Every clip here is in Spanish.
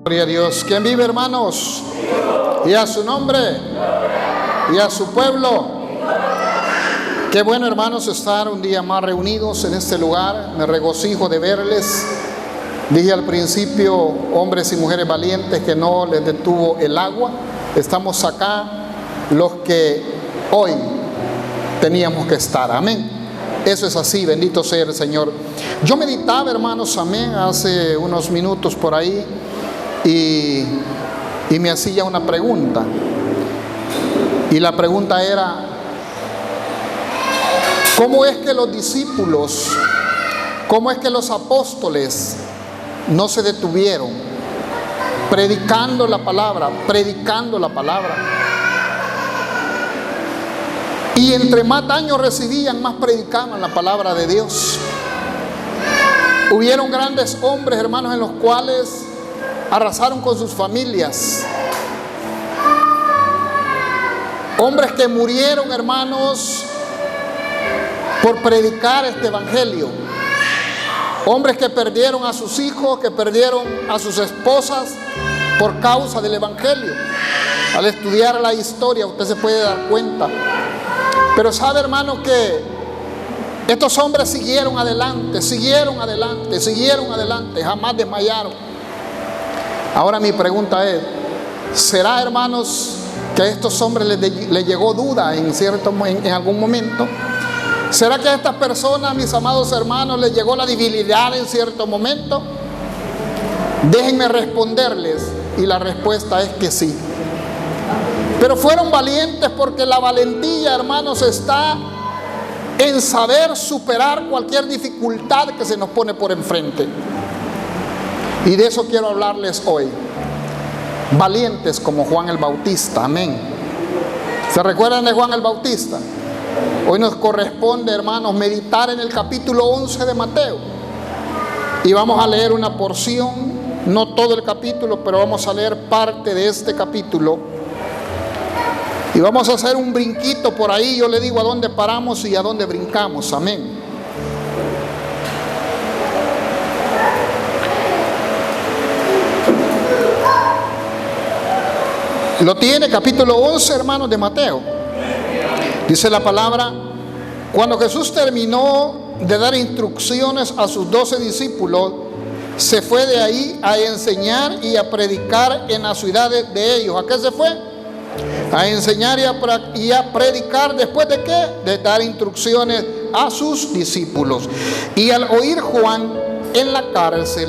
Gloria a Dios. ¿Quién vive, hermanos? Y a su nombre y a su pueblo. Qué bueno, hermanos, estar un día más reunidos en este lugar. Me regocijo de verles. Dije al principio, hombres y mujeres valientes, que no les detuvo el agua. Estamos acá los que hoy teníamos que estar. Amén. Eso es así, bendito sea el Señor. Yo meditaba, hermanos, amén, hace unos minutos por ahí y me hacía una pregunta. Y la pregunta era: ¿cómo es que los discípulos, cómo es que los apóstoles no se detuvieron predicando la palabra, y entre más daño recibían, más predicaban la palabra de Dios? Hubieron grandes hombres, hermanos, en los cuales arrasaron con sus familias. Hombres que murieron, hermanos, por predicar este evangelio. Hombres que perdieron a sus hijos, que perdieron a sus esposas por causa del evangelio. Al estudiar la historia usted se puede dar cuenta. Pero sabe, hermano, que estos hombres siguieron adelante, jamás desmayaron. Ahora mi pregunta es: ¿será, hermanos, que a estos hombres les llegó duda en algún momento? ¿Será que a estas personas, mis amados hermanos, les llegó la debilidad en cierto momento? Déjenme responderles, y la respuesta es que sí. Pero fueron valientes, porque la valentía, hermanos, está en saber superar cualquier dificultad que se nos pone por enfrente. Y de eso quiero hablarles hoy. Valientes como Juan el Bautista, amén. ¿Se recuerdan de Juan el Bautista? Hoy nos corresponde, hermanos, meditar en el capítulo 11 de Mateo. Y vamos a leer una porción, no todo el capítulo, pero vamos a leer parte de este capítulo. Y vamos a hacer un brinquito por ahí. Yo le digo a dónde paramos y a dónde brincamos, amén. Lo tiene, capítulo 11, hermanos, de Mateo. Dice la palabra: cuando Jesús terminó de dar instrucciones a sus 12 discípulos, se fue de ahí a enseñar y a predicar en las ciudades de ellos. ¿A qué se fue? A enseñar y a predicar. ¿Después de qué? De dar instrucciones a sus discípulos. Y al oír Juan en la cárcel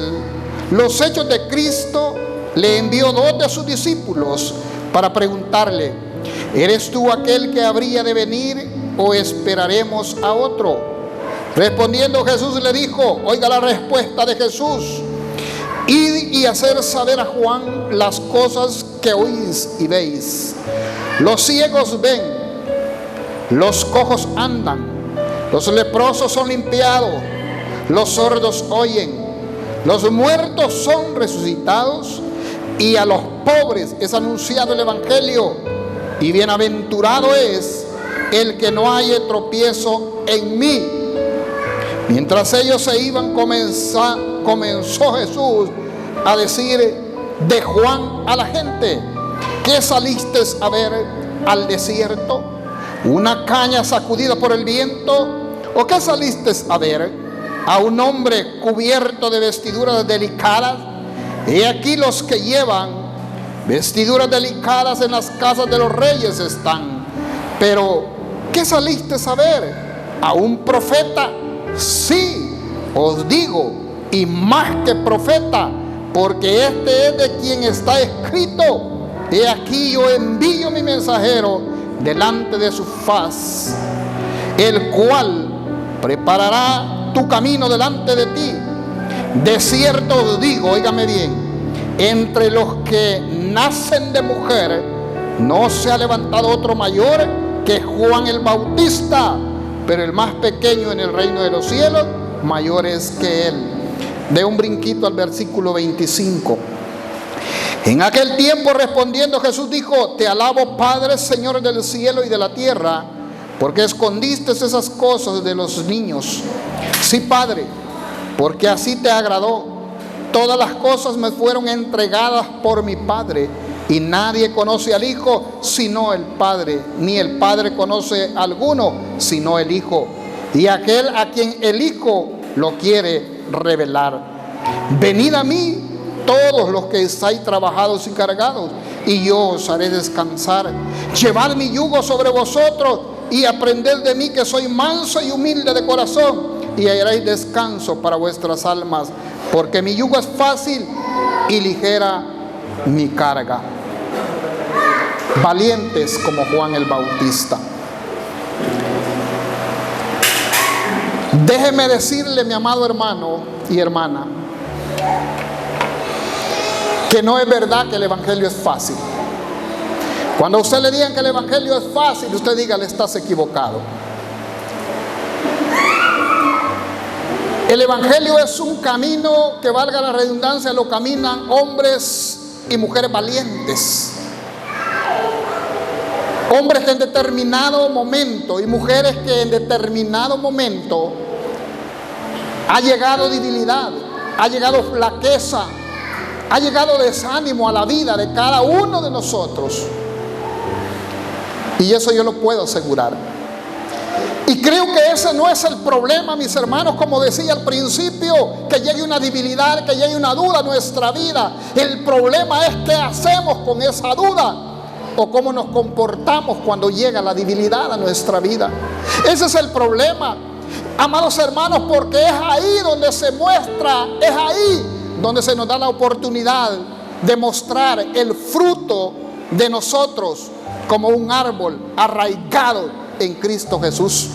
los hechos de Cristo, le envió 2 de sus discípulos para preguntarle: ¿eres tú aquel que habría de venir o esperaremos a otro? Respondiendo Jesús le dijo, oiga la respuesta de Jesús: id y hacer saber a Juan las cosas que oís y veis. Los ciegos ven, los cojos andan, los leprosos son limpiados, los sordos oyen, los muertos son resucitados, y a los pobres es anunciado el evangelio. Y bienaventurado es el que no haya tropiezo en mí. Mientras ellos se iban, comenzó Jesús a decir de Juan a la gente: ¿qué saliste a ver al desierto? ¿Una caña sacudida por el viento? ¿O qué saliste a ver? ¿A un hombre cubierto de vestiduras delicadas? He aquí los que llevan vestiduras delicadas en las casas de los reyes están. Pero ¿qué saliste a ver? ¿A un profeta? Sí, os digo, y más que profeta, porque este es de quien está escrito: he aquí yo envío mi mensajero delante de su faz, el cual preparará tu camino delante de ti. De cierto os digo, óigame bien, entre los que nacen de mujer no se ha levantado otro mayor que Juan el Bautista, pero el más pequeño en el reino de los cielos mayor es que él. De un brinquito al versículo 25. En aquel tiempo, respondiendo Jesús dijo: te alabo, Padre, Señor del cielo y de la tierra, porque escondiste esas cosas de los niños. Sí, Padre, porque así te agradó. todas las cosas me fueron entregadas por mi Padre, y nadie conoce al Hijo sino el Padre, ni el Padre conoce a alguno sino el Hijo, y aquel a quien el Hijo lo quiere revelar. Venid a mí todos los que estáis trabajados y cargados, y yo os haré descansar. Llevad mi yugo sobre vosotros y aprended de mí, que soy manso y humilde de corazón, y hallaréis descanso para vuestras almas, porque mi yugo es fácil y ligera mi carga. Valientes como Juan el Bautista. Déjeme decirle, mi amado hermano y hermana, que no es verdad que el evangelio es fácil. Cuando a usted le digan que el evangelio es fácil, usted dígale: estás equivocado. El evangelio es un camino que, valga la redundancia, lo caminan hombres y mujeres valientes. Hombres que en determinado momento y mujeres que en determinado momento ha llegado debilidad, ha llegado flaqueza, ha llegado desánimo a la vida de cada uno de nosotros. Y eso yo lo puedo asegurar. Y creo que ese no es el problema, mis hermanos, como decía al principio, que llegue una debilidad, que llegue una duda a nuestra vida. El problema es qué hacemos con esa duda, o cómo nos comportamos cuando llega la debilidad a nuestra vida. Ese es el problema, amados hermanos, porque es ahí donde se muestra, es ahí donde se nos da la oportunidad de mostrar el fruto de nosotros como un árbol arraigado en Cristo Jesús.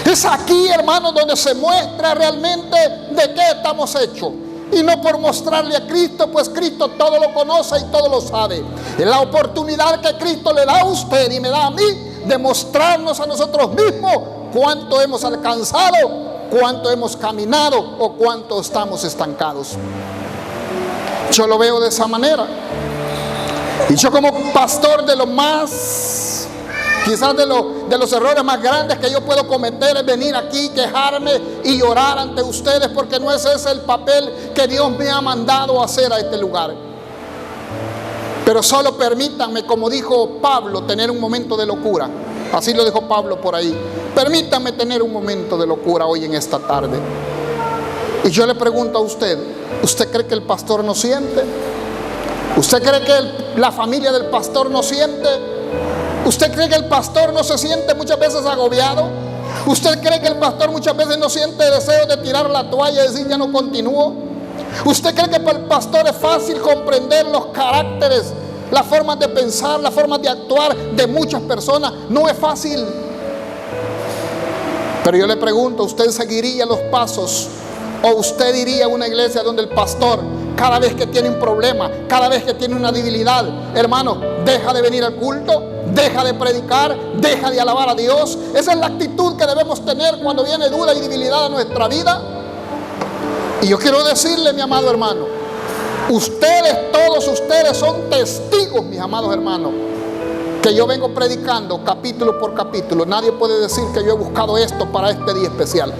Es aquí, hermanos, donde se muestra realmente de qué estamos hechos. Y no por mostrarle a Cristo, pues Cristo todo lo conoce y todo lo sabe. Es la oportunidad que Cristo le da a usted y me da a mí de mostrarnos a nosotros mismos cuánto hemos alcanzado, cuánto hemos caminado o cuánto estamos estancados. Yo lo veo de esa manera. Y yo, como pastor, de lo más, quizás de los errores más grandes que yo puedo cometer es venir aquí, quejarme y llorar ante ustedes, porque no es ese el papel que Dios me ha mandado a hacer a este lugar. Pero solo permítanme, como dijo Pablo, tener un momento de locura. Así lo dijo Pablo por ahí. Permítanme tener un momento de locura hoy en esta tarde. Y yo le pregunto a usted: ¿usted cree que el pastor no siente? ¿Usted cree que la familia del pastor no siente? ¿Usted cree que el pastor no se siente muchas veces agobiado? ¿Usted cree que el pastor muchas veces no siente deseo de tirar la toalla y decir: ya no continúo? ¿Usted cree que para el pastor es fácil comprender los caracteres, las formas de pensar, las formas de actuar de muchas personas? No es fácil. Pero yo le pregunto: ¿usted seguiría los pasos, o usted iría a una iglesia donde el pastor, cada vez que tiene un problema, cada vez que tiene una debilidad, hermano, deja de venir al culto, deja de predicar, deja de alabar a Dios? Esa es la actitud que debemos tener cuando viene duda y debilidad a nuestra vida. Y yo quiero decirle, mi amado hermano, ustedes, todos ustedes son testigos, mis amados hermanos, que yo vengo predicando capítulo por capítulo. Nadie puede decir que yo he buscado esto para este día especial.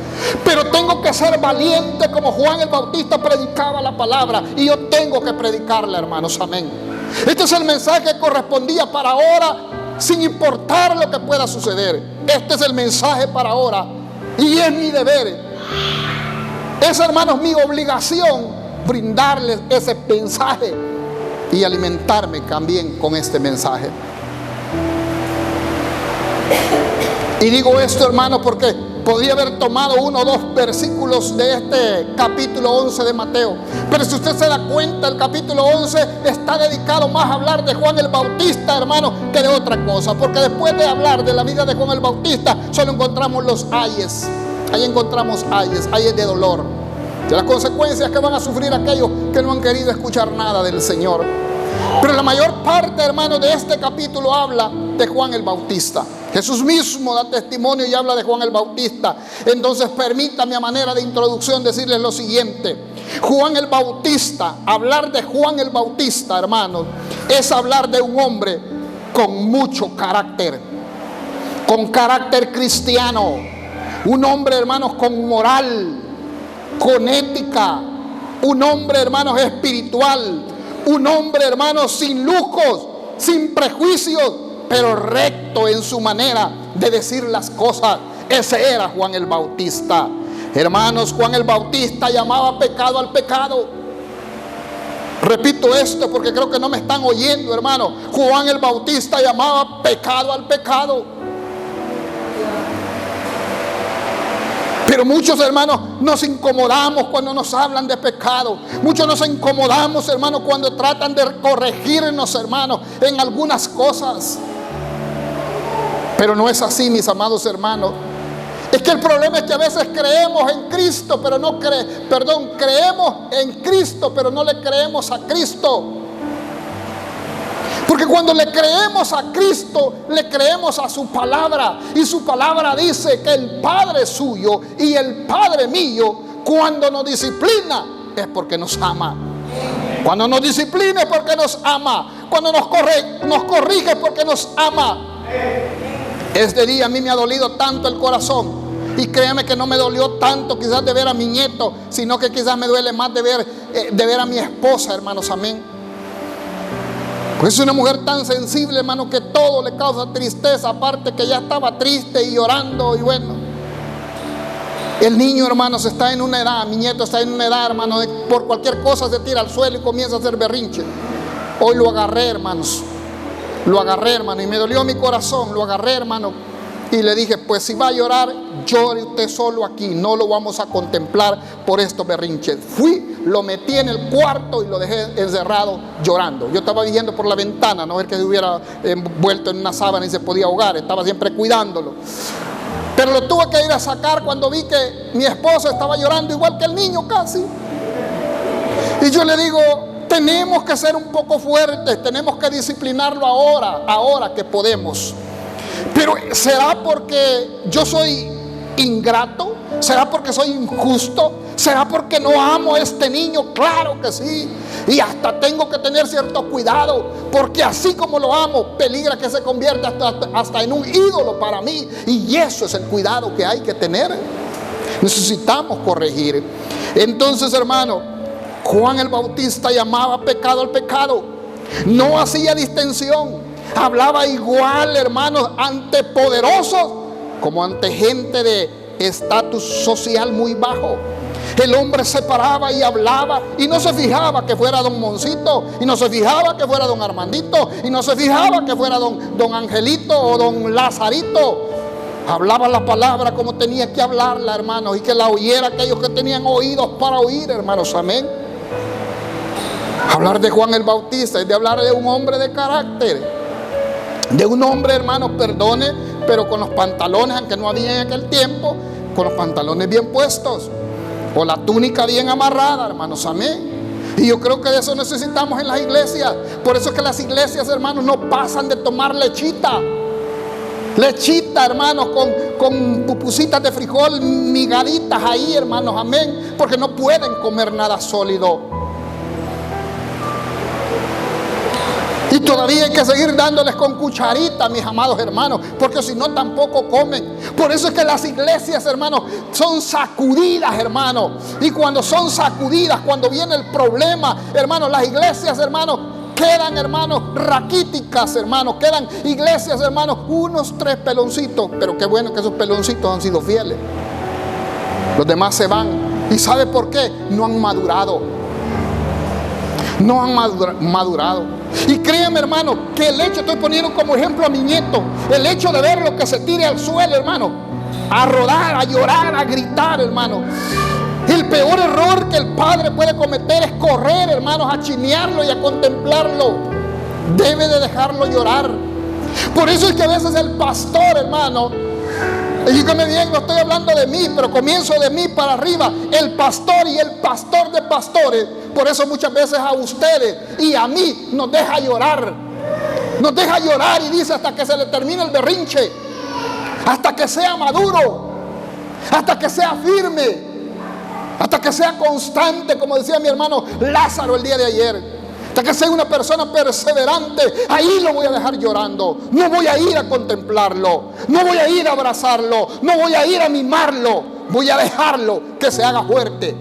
Pero tengo que ser valiente como Juan el Bautista predicaba la palabra, y yo tengo que predicarla, hermanos. Amén. Este es el mensaje que correspondía para ahora, sin importar lo que pueda suceder. Este es el mensaje para ahora, y es mi deber. Es, hermanos, mi obligación brindarles ese mensaje y alimentarme también con este mensaje. Y digo esto, hermano, porque podía haber tomado uno o dos versículos de este capítulo 11 de Mateo. Pero si usted se da cuenta, el capítulo 11 está dedicado más a hablar de Juan el Bautista, hermano, que de otra cosa. Porque después de hablar de la vida de Juan el Bautista, solo encontramos los ayes. Ahí encontramos ayes de dolor, de las consecuencias que van a sufrir aquellos que no han querido escuchar nada del Señor. Pero la mayor parte, hermano, de este capítulo habla de Juan el Bautista. Jesús mismo da testimonio y habla de Juan el Bautista. Entonces permítame, a manera de introducción, decirles lo siguiente. Juan el Bautista, hablar de Juan el Bautista, hermanos, es hablar de un hombre con mucho carácter, con carácter cristiano. Un hombre, hermanos, con moral, con ética, un hombre, hermanos, espiritual, un hombre, hermanos, sin lujos, sin prejuicios, pero recto en su manera de decir las cosas. Ese era Juan el Bautista. Hermanos, Juan el Bautista llamaba pecado al pecado. Repito esto porque creo que no me están oyendo, hermano. Juan el Bautista llamaba pecado al pecado. Pero muchos, hermanos, nos incomodamos cuando nos hablan de pecado. Muchos nos incomodamos, hermanos, cuando tratan de corregirnos, hermanos, en algunas cosas. Pero no es así, mis amados hermanos. Es que el problema es que a veces creemos en Cristo, pero creemos en Cristo, pero no le creemos a Cristo. Porque cuando le creemos a Cristo, le creemos a su palabra. Y su palabra dice que el Padre suyo y el Padre mío, cuando nos disciplina, es porque nos ama. Cuando nos disciplina es porque nos ama. Cuando nos corrige es porque nos ama. Este día a mí me ha dolido tanto el corazón. Y créame que no me dolió tanto quizás de ver a mi nieto, sino que quizás me duele más de ver a mi esposa, hermanos, amén. Pues es una mujer tan sensible, hermano, que todo le causa tristeza. Aparte que ya estaba triste y llorando. Y bueno, el niño, hermanos, está en una edad, mi nieto está en una edad, hermano, de por cualquier cosa se tira al suelo y comienza a hacer berrinche. Hoy lo agarré, hermanos. Lo agarré, hermano, y me dolió mi corazón. Lo agarré, hermano, y le dije, pues si va a llorar, llore usted solo aquí. No lo vamos a contemplar por estos berrinches. Fui, lo metí en el cuarto y lo dejé encerrado llorando. Yo estaba viendo por la ventana, no ver que se hubiera envuelto en una sábana y se podía ahogar. Estaba siempre cuidándolo. Pero lo tuve que ir a sacar cuando vi que mi esposa estaba llorando igual que el niño casi. Y yo le digo, tenemos que ser un poco fuertes, tenemos que disciplinarlo ahora que podemos. Pero ¿será porque yo soy ingrato? ¿Será porque soy injusto? ¿Será porque no amo a este niño? Claro que sí. Y hasta tengo que tener cierto cuidado, porque así como lo amo, peligra que se convierta hasta en un ídolo para mí. Y eso es el cuidado que hay que tener. Necesitamos corregir. Entonces, hermano, Juan el Bautista llamaba pecado al pecado. No hacía distinción. Hablaba igual, hermanos, ante poderosos como ante gente de estatus social muy bajo. El hombre se paraba y hablaba y no se fijaba que fuera don Moncito, y no se fijaba que fuera don Armandito, y no se fijaba que fuera don Angelito o don Lazarito. Hablaba la palabra como tenía que hablarla, hermanos, y que la oyera aquellos que tenían oídos para oír, hermanos, amén. Hablar de Juan el Bautista es de hablar de un hombre de carácter. De un hombre, hermano, perdone, pero con los pantalones, aunque no había en aquel tiempo, con los pantalones bien puestos, o la túnica bien amarrada, hermanos, amén. Y yo creo que de eso necesitamos en las iglesias. Por eso es que las iglesias, hermanos, no pasan de tomar lechita, hermanos, con pupusitas de frijol, migaditas ahí, hermanos, amén, porque no pueden comer nada sólido. Y todavía hay que seguir dándoles con cucharita, mis amados hermanos, porque si no tampoco comen. Por eso es que las iglesias, hermanos, son sacudidas, hermanos. Y cuando son sacudidas, cuando viene el problema, hermanos, las iglesias, hermanos, quedan, hermanos, raquíticas, hermanos. Quedan iglesias, hermanos, unos 3 peloncitos. Pero qué bueno que esos peloncitos han sido fieles. Los demás se van. ¿Y sabe por qué? No han madurado. No han madurado. Y créeme, hermano, que el hecho, estoy poniendo como ejemplo a mi nieto, el hecho de verlo que se tire al suelo, hermano, a rodar, a llorar, a gritar, hermano. El peor error que el padre puede cometer es correr, hermanos, a chinearlo y a contemplarlo. Debe de dejarlo llorar. Por eso es que a veces el pastor, hermano, y dígame bien, no estoy hablando de mí, pero comienzo de mí para arriba. El pastor y el pastor de pastores, por eso muchas veces a ustedes y a mí nos deja llorar. Nos deja llorar y dice hasta que se le termine el berrinche, hasta que sea maduro, hasta que sea firme, hasta que sea constante, como decía mi hermano Lázaro el día de ayer. Hasta que sea una persona perseverante, ahí lo voy a dejar llorando. No voy a ir a contemplarlo, no voy a ir a abrazarlo, no voy a ir a mimarlo. Voy a dejarlo que se haga fuerte.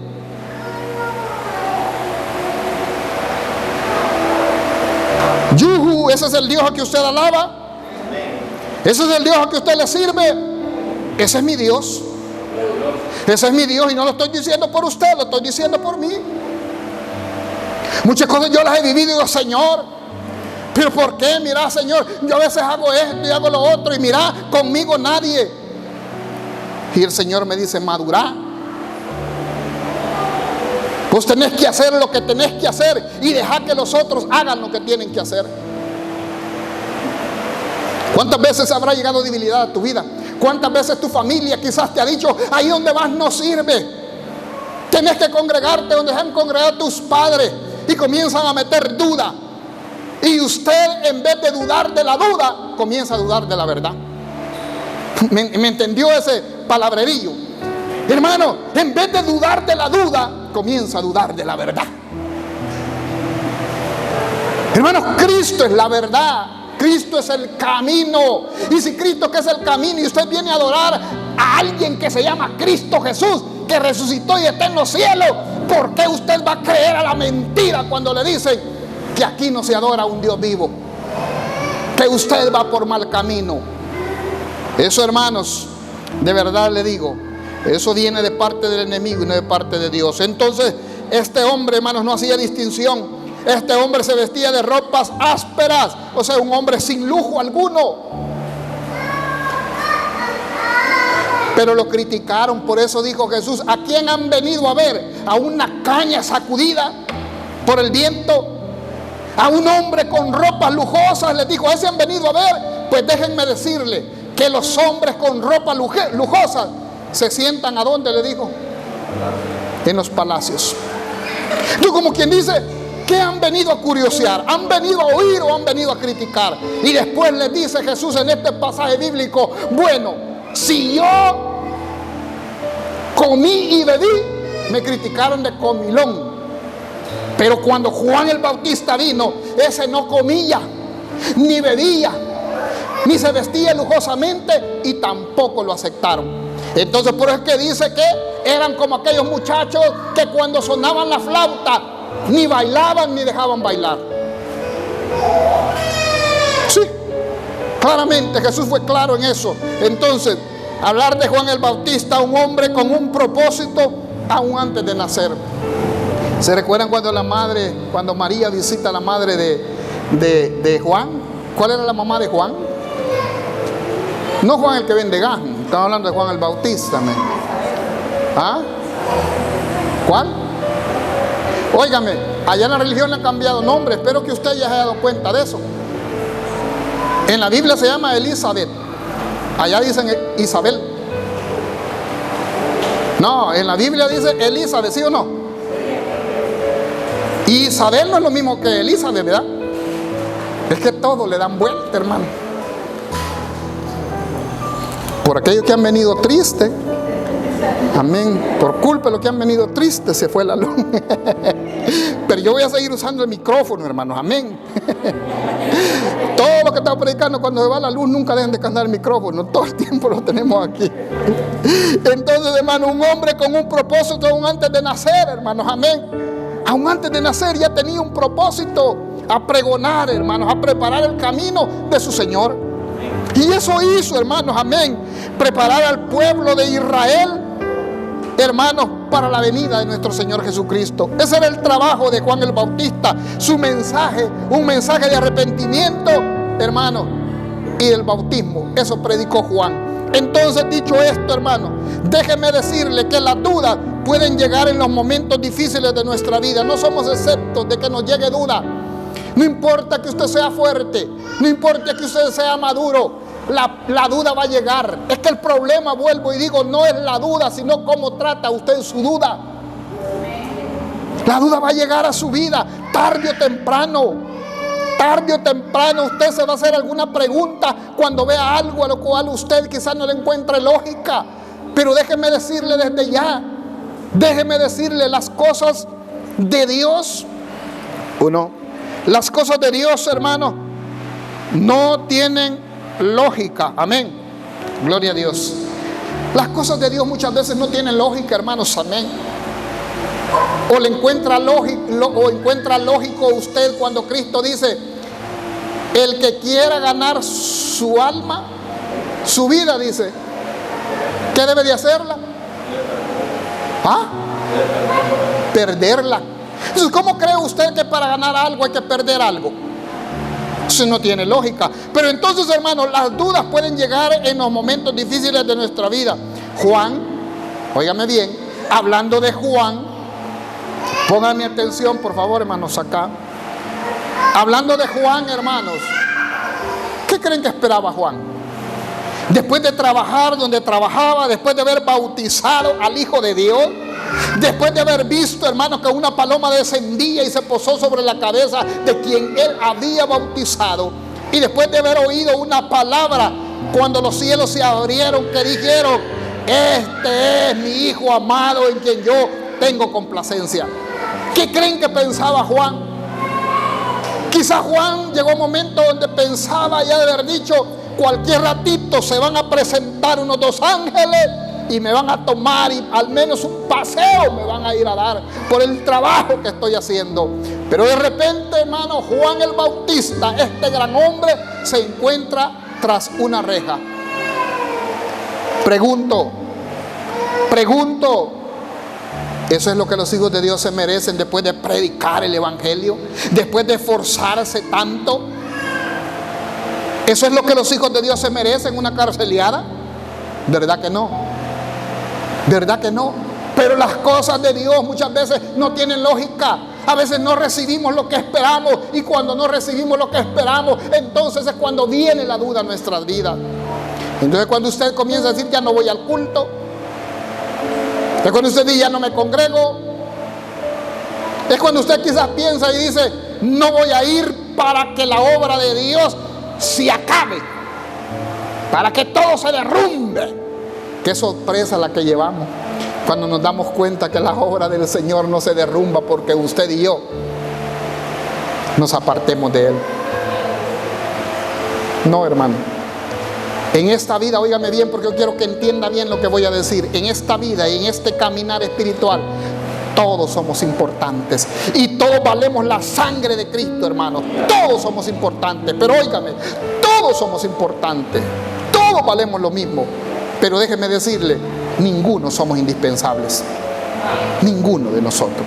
Yuhu, ese es el Dios a que usted alaba. Ese es el Dios a que usted le sirve. Ese es mi Dios. Ese es mi Dios, y no lo estoy diciendo por usted, lo estoy diciendo por mí. Muchas cosas yo las he vivido y digo, Señor, pero ¿por qué? Mira, Señor, yo a veces hago esto y hago lo otro, y mira, conmigo nadie. Y el Señor me dice, madurá. Vos tenés que hacer lo que tenés que hacer y dejar que los otros hagan lo que tienen que hacer. ¿Cuántas veces habrá llegado debilidad a tu vida? ¿Cuántas veces tu familia quizás te ha dicho, ahí donde vas no sirve? Tenés que congregarte donde se han congregado tus padres, y comienzan a meter duda. Y usted, en vez de dudar de la duda, comienza a dudar de la verdad. ¿Me entendió ese palabrerillo? Hermano, en vez de dudar de la duda, comienza a dudar de la verdad. Hermanos, Cristo es la verdad. Cristo es el camino. Y si Cristo, que es el camino, y usted viene a adorar a alguien que se llama Cristo Jesús, que resucitó y está en los cielos, ¿por qué usted va a creer a la mentira cuando le dicen que aquí no se adora a un Dios vivo? Que usted va por mal camino. Eso, hermanos, de verdad le digo, eso viene de parte del enemigo y no de parte de Dios. Entonces, este hombre, hermanos, no hacía distinción. Este hombre se vestía de ropas ásperas, o sea, un hombre sin lujo alguno. Pero lo criticaron. Por eso dijo Jesús, ¿a quién han venido a ver? ¿A una caña sacudida por el viento? ¿A un hombre con ropas lujosas? Les dijo, ¿a ese han venido a ver? Pues déjenme decirle que los hombres con ropas lujosas se sientan, ¿a dónde? Le dijo, en los palacios. Tú, como quien dice, ¿qué han venido a curiosear? ¿Han venido a oír o han venido a criticar? Y después les dice Jesús en este pasaje bíblico, bueno, si yo comí y bebí, me criticaron de comilón. Pero cuando Juan el Bautista vino, ese no comía, ni bebía, ni se vestía lujosamente, y tampoco lo aceptaron. Entonces, por eso es que dice que eran como aquellos muchachos que cuando sonaban la flauta, ni bailaban ni dejaban bailar. Sí, claramente Jesús fue claro en eso. Entonces, hablar de Juan el Bautista, un hombre con un propósito aún antes de nacer. ¿Se recuerdan cuando María visita a la madre de Juan? ¿Cuál era la mamá de Juan? No Juan el que vende gas, estamos hablando de Juan el Bautista. ¿Ah? ¿Cuál? Óigame, allá en la religión le han cambiado nombre. Espero que usted ya se haya dado cuenta de eso. En la Biblia se llama Elizabeth. Allá dicen Isabel. No, en la Biblia dice Elizabeth, ¿sí o no? Y Isabel no es lo mismo que Elizabeth, ¿verdad? Es que todo le dan vuelta, hermano. Por aquellos que han venido tristes, amén, por culpa de los que han venido tristes, se fue la luz. Pero yo voy a seguir usando el micrófono, hermanos, amén. Todo lo que estamos predicando, cuando se va la luz, nunca dejen de cantar el micrófono. Todo el tiempo lo tenemos aquí. Entonces, hermanos, un hombre con un propósito aún antes de nacer, hermanos, amén. Aún antes de nacer ya tenía un propósito: a pregonar, hermanos, a preparar el camino de su Señor. Y eso hizo, hermanos, amén, preparar al pueblo de Israel, hermanos, para la venida de nuestro Señor Jesucristo. Ese era el trabajo de Juan el Bautista, su mensaje, un mensaje de arrepentimiento, hermanos, y el bautismo. Eso predicó Juan. Entonces, dicho esto, hermanos, déjeme decirle que las dudas pueden llegar en los momentos difíciles de nuestra vida. No somos exceptos de que nos llegue duda. No importa que usted sea fuerte, no importa que usted sea maduro, la duda va a llegar. Es que el problema, vuelvo y digo, no es la duda, sino cómo trata usted su duda. La duda va a llegar a su vida, tarde o temprano. Tarde o temprano usted se va a hacer alguna pregunta cuando vea algo a lo cual usted quizás no le encuentre lógica. Pero déjeme decirle desde ya, déjeme decirle, las cosas de Dios, las cosas de Dios, hermanos, no tienen lógica. Amén. Gloria a Dios. Las cosas de Dios muchas veces no tienen lógica, hermanos. Amén. O encuentra lógico usted cuando Cristo dice El que quiera ganar su alma, su vida, dice, ¿qué debe de hacerla? ¿Ah? Perderla. Entonces, ¿cómo cree usted que para ganar algo hay que perder algo? Eso no tiene lógica. Pero entonces, hermanos, las dudas pueden llegar en los momentos difíciles de nuestra vida. Juan, óigame bien, hablando de Juan, pongan mi atención, por favor, hermanos, acá. Hablando de Juan, hermanos, ¿qué creen que esperaba Juan? Después de trabajar donde trabajaba, después de haber bautizado al Hijo de Dios, después de haber visto, hermanos, que una paloma descendía y se posó sobre la cabeza de quien él había bautizado, y después de haber oído una palabra cuando los cielos se abrieron, que dijeron: este es mi Hijo amado en quien yo tengo complacencia. ¿Qué creen que pensaba Juan? Quizás Juan llegó a un momento donde pensaba ya de haber dicho: cualquier ratito se van a presentar unos 2 ángeles y me van a tomar, y al menos un paseo me van a ir a dar por el trabajo que estoy haciendo. Pero de repente, hermano, Juan el Bautista, este gran hombre, se encuentra tras una reja. Pregunto, ¿eso es lo que los hijos de Dios se merecen después de predicar el evangelio? Después de esforzarse tanto. ¿Eso es lo que los hijos de Dios se merecen, una carceliada? ¿Verdad que no? ¿Verdad que no? Pero las cosas de Dios muchas veces no tienen lógica. A veces no recibimos lo que esperamos, y cuando no recibimos lo que esperamos, entonces es cuando viene la duda en nuestras vidas. Entonces, cuando usted comienza a decir: ya no voy al culto, es cuando usted dice: ya no me congrego, es cuando usted quizás piensa y dice: no voy a ir para que la obra de Dios se acabe, para que todo se derrumbe. Qué sorpresa la que llevamos cuando nos damos cuenta que la obra del Señor no se derrumba porque usted y yo nos apartemos de Él. No, hermano. En esta vida, óigame bien, porque yo quiero que entienda bien lo que voy a decir. En esta vida y en este caminar espiritual, todos somos importantes y todos valemos la sangre de Cristo, hermanos. Todos somos importantes, pero óigame, todos somos importantes, todos valemos lo mismo. Pero déjeme decirle, ninguno somos indispensables, ninguno de nosotros.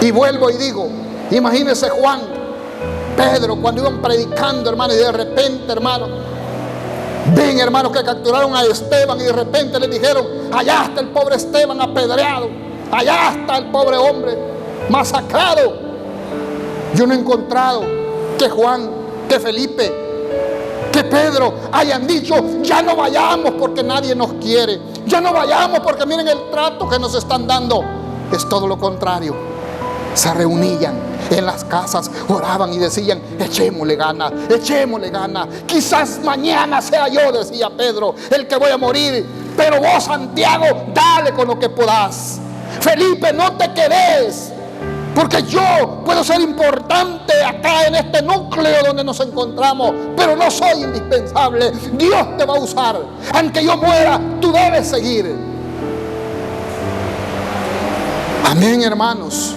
Y vuelvo y digo, imagínese Juan, Pedro, cuando iban predicando, hermano, y de repente, hermano, ven, hermano, que capturaron a Esteban, y de repente le dijeron: allá está el pobre Esteban apedreado, allá está el pobre hombre masacrado. Yo no he encontrado que Juan, que Felipe, que Pedro hayan dicho: ya no vayamos porque nadie nos quiere, ya no vayamos porque miren el trato que nos están dando. Es todo lo contrario. Se reunían en las casas, oraban y decían: echémosle ganas, echémosle ganas. Quizás mañana sea yo, decía Pedro, el que voy a morir, pero vos, Santiago, dale con lo que podás. Felipe, no te quedes, porque yo puedo ser importante acá en este núcleo donde nos encontramos, pero no soy indispensable. Dios te va a usar. Aunque yo muera, tú debes seguir. Amén, hermanos.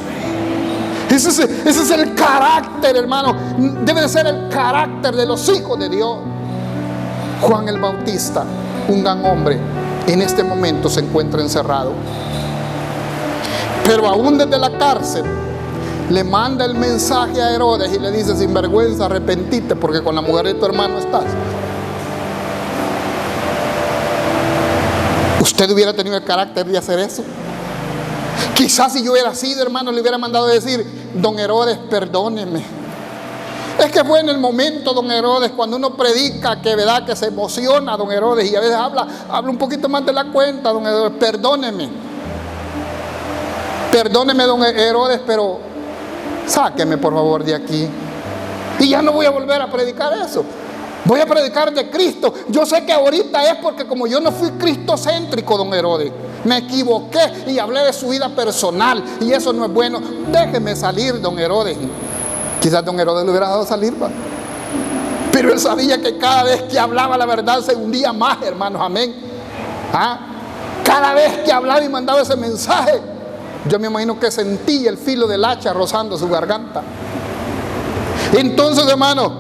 Ese es el carácter, hermano. Debe de ser el carácter de los hijos de Dios. Juan el Bautista, un gran hombre, en este momento se encuentra encerrado. Pero aún desde la cárcel le manda el mensaje a Herodes y le dice: sinvergüenza, arrepentite, porque con la mujer de tu hermano estás. ¿Usted hubiera tenido el carácter de hacer eso? Quizás si yo hubiera sido, hermano, le hubiera mandado a decir: don Herodes, perdóneme. Es que fue en el momento, don Herodes, cuando uno predica, que verdad que se emociona, don Herodes, y a veces habla un poquito más de la cuenta, don Herodes, perdóneme. Perdóneme, don Herodes, pero sáqueme por favor de aquí. Y ya no voy a volver a predicar eso. Voy a predicar de Cristo. Yo sé que ahorita es porque como yo no fui cristocéntrico, don Herodes, me equivoqué y hablé de su vida personal, y eso no es bueno. Déjeme salir, don Herodes. Quizás don Herodes le hubiera dado salir, ¿va? Pero él sabía que cada vez que hablaba la verdad se hundía más, hermanos. Amén. Cada vez que hablaba y mandaba ese mensaje, yo me imagino que sentía el filo del hacha rozando su garganta. Entonces, hermano,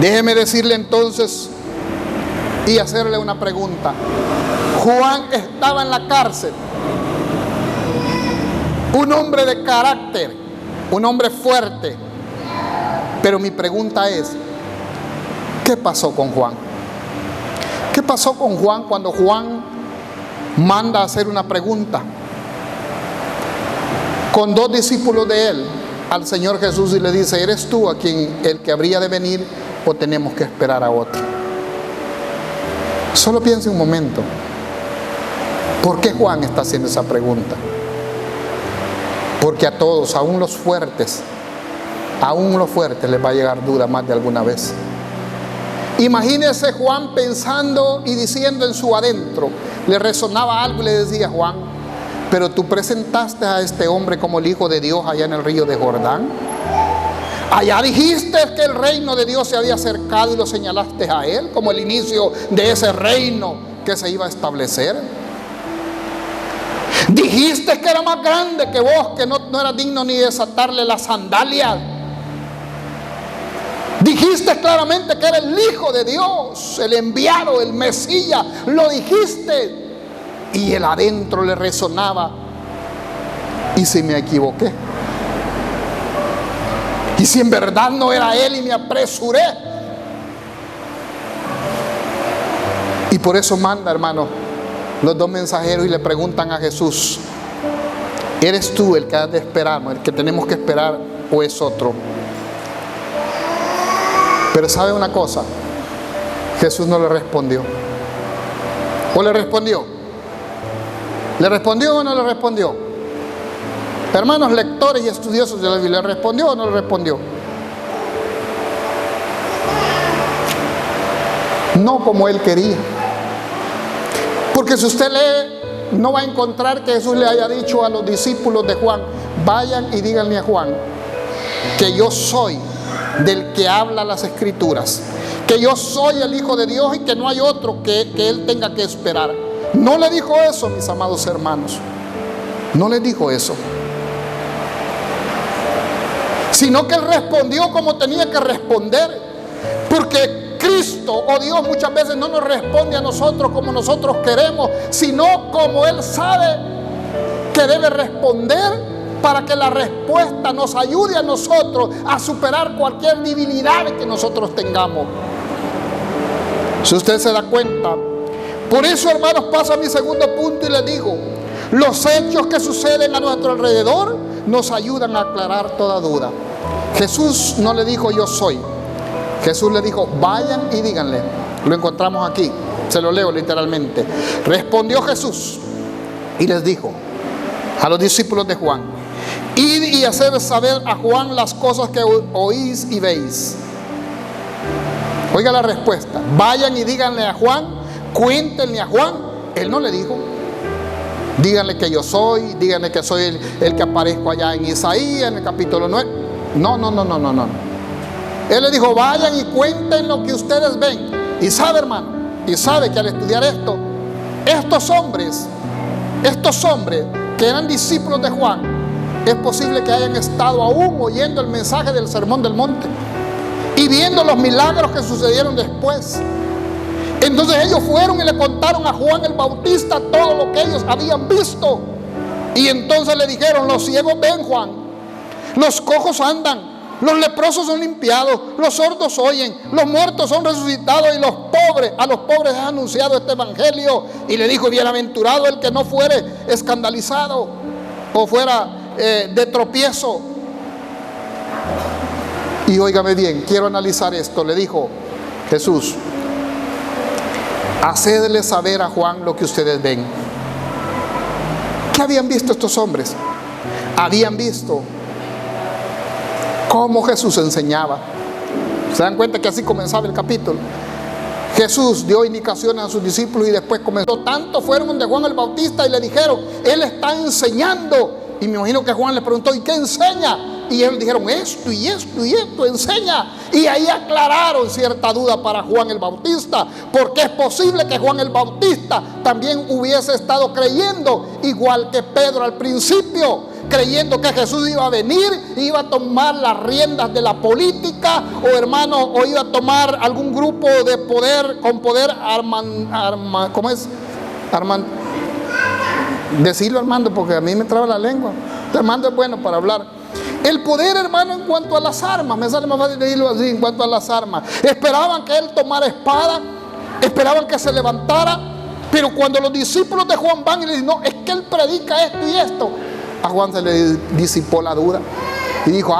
déjeme decirle entonces y hacerle una pregunta. Juan estaba en la cárcel, un hombre de carácter, un hombre fuerte. Pero mi pregunta es, ¿qué pasó con Juan? ¿Qué pasó con Juan cuando Juan manda a hacer una pregunta con dos discípulos de él al Señor Jesús y le dice: ¿eres tú el que habría de venir o tenemos que esperar a otro? Solo piense un momento. ¿Por qué Juan está haciendo esa pregunta? Porque a todos, aún los fuertes les va a llegar duda más de alguna vez. Imagínese Juan pensando y diciendo en su adentro, le resonaba algo y le decía: Juan, pero tú presentaste a este hombre como el Hijo de Dios allá en el río de Jordán. Allá dijiste que el reino de Dios se había acercado y lo señalaste a él como el inicio de ese reino que se iba a establecer. Dijiste que era más grande que vos, que no era digno ni desatarle las sandalias. Dijiste claramente que era el Hijo de Dios, el enviado, el Mesías. Lo dijiste. Y el adentro le resonaba: ¿y si me equivoqué? ¿Y si en verdad no era él y me apresuré? Y por eso manda, hermano, los dos mensajeros y le preguntan a Jesús: ¿eres tú el que has de esperarnos, el que tenemos que esperar, o es otro? Pero ¿sabe una cosa? Jesús no le respondió. ¿O le respondió? ¿Le respondió o no le respondió? Hermanos lectores y estudiosos de la Biblia, ¿le respondió o no le respondió? No como él quería. Porque si usted lee, no va a encontrar que Jesús le haya dicho a los discípulos de Juan: vayan y díganle a Juan que yo soy del que habla las Escrituras, que yo soy el Hijo de Dios y que no hay otro que él tenga que esperar. No le dijo eso, mis amados hermanos. No le dijo eso. Sino que él respondió como tenía que responder. Porque Cristo o Dios muchas veces no nos responde a nosotros como nosotros queremos, sino como Él sabe que debe responder, para que la respuesta nos ayude a nosotros a superar cualquier debilidad que nosotros tengamos. Si usted se da cuenta. Por eso, hermanos, paso a mi segundo punto y les digo: los hechos que suceden a nuestro alrededor nos ayudan a aclarar toda duda. Jesús no le dijo yo soy. Jesús le dijo: vayan y díganle. Lo encontramos aquí, se lo leo literalmente. Respondió Jesús y les dijo a los discípulos de Juan: id y hacer saber a Juan las cosas que oís y veis. Oiga la respuesta: vayan y díganle a Juan, cuéntenle a Juan. Él no le dijo: díganle que yo soy, díganle que soy el que aparezco allá en Isaías, en el capítulo 9. No. Él le dijo: vayan y cuenten lo que ustedes ven. Y sabe, hermano, y sabe que al estudiar esto, estos hombres que eran discípulos de Juan, es posible que hayan estado aún oyendo el mensaje del Sermón del Monte y viendo los milagros que sucedieron después. Entonces ellos fueron y le contaron a Juan el Bautista todo lo que ellos habían visto. Y entonces le dijeron: los ciegos ven, Juan, los cojos andan, los leprosos son limpiados, los sordos oyen, los muertos son resucitados, y a los pobres es anunciado este evangelio. Y le dijo: bienaventurado el que no fuere escandalizado o fuera de tropiezo. Y óigame bien, quiero analizar esto. Le dijo Jesús: hacedle saber a Juan lo que ustedes ven. ¿Qué habían visto estos hombres? Habían visto cómo Jesús enseñaba. ¿Se dan cuenta que así comenzaba el capítulo? Jesús dio indicaciones a sus discípulos y después comenzó. Tanto fueron donde Juan el Bautista y le dijeron: él está enseñando. Y me imagino que Juan le preguntó: ¿y qué enseña? Y ellos dijeron: esto y esto y esto enseña. Y ahí aclararon cierta duda para Juan el Bautista, porque es posible que Juan el Bautista también hubiese estado creyendo igual que Pedro al principio. creyendo que Jesús iba a venir, iba a tomar las riendas de la política, o hermano, o iba a tomar algún grupo de poder, con poder ¿cómo es? Decirlo, Armando, porque a mí me traba la lengua. Armando es bueno para hablar. El poder, hermano, en cuanto a las armas, me sale más fácil decirlo así, en cuanto a las armas. Esperaban que él tomara espada, esperaban que se levantara, pero cuando los discípulos de Juan van y le dicen, no, es que él predica esto y esto, a Juan se le disipó la duda y dijo,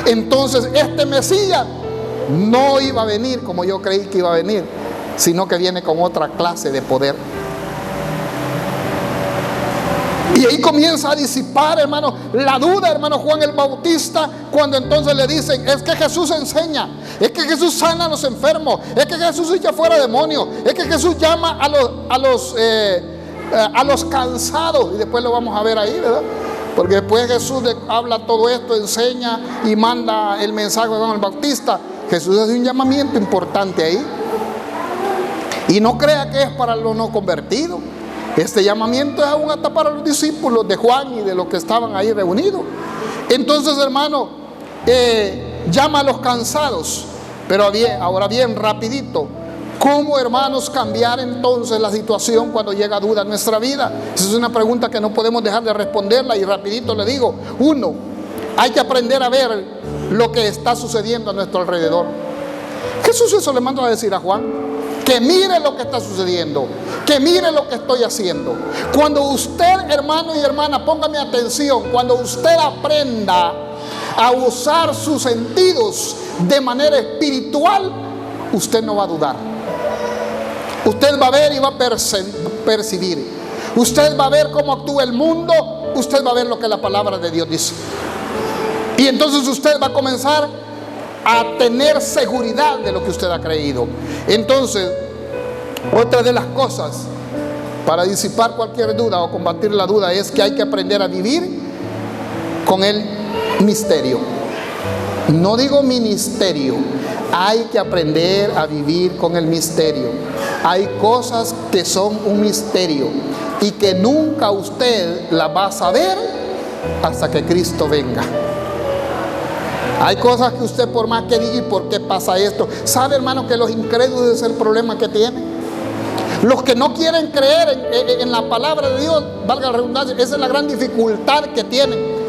entonces este Mesías no iba a venir como yo creí que iba a venir, sino que viene con otra clase de poder. Y ahí comienza a disipar, hermano, la duda, hermano Juan el Bautista, cuando entonces le dicen, es que Jesús enseña, es que Jesús sana a los enfermos, es que Jesús echa fuera demonios, es que Jesús llama a los cansados, y después lo vamos a ver ahí, ¿verdad? Porque después Jesús habla todo esto, enseña y manda el mensaje de Juan el Bautista. Jesús hace un llamamiento importante ahí, y no crea que es para los no convertidos. Este llamamiento es aún hasta para los discípulos de Juan y de los que estaban ahí reunidos. Entonces, hermano, llama a los cansados. Pero ahora bien, rapidito, ¿cómo, hermanos, cambiar entonces la situación cuando llega duda en nuestra vida? Esa es una pregunta que no podemos dejar de responderla, y rapidito le digo. Uno, hay que aprender a ver lo que está sucediendo a nuestro alrededor. Jesús eso le mandó a decir a Juan, que mire lo que está sucediendo, que mire lo que estoy haciendo. Cuando usted, hermano y hermana, póngame atención, cuando usted aprenda a usar sus sentidos de manera espiritual, usted no va a dudar. Usted va a ver y va a percibir. Usted va a ver cómo actúa el mundo, usted va a ver lo que la palabra de Dios dice. Y entonces usted va a comenzar a tener seguridad de lo que usted ha creído. Entonces, otra de las cosas para disipar cualquier duda o combatir la duda es que hay que aprender a vivir con el misterio. No digo ministerio, hay que aprender a vivir con el misterio. Hay cosas que son un misterio y que nunca usted las va a saber hasta que Cristo venga. Hay cosas que usted, por más que diga, ¿y por qué pasa esto? ¿Sabe, hermano, que los incrédulos es el problema que tienen? Los que no quieren creer en la palabra de Dios, valga la redundancia, esa es la gran dificultad que tienen.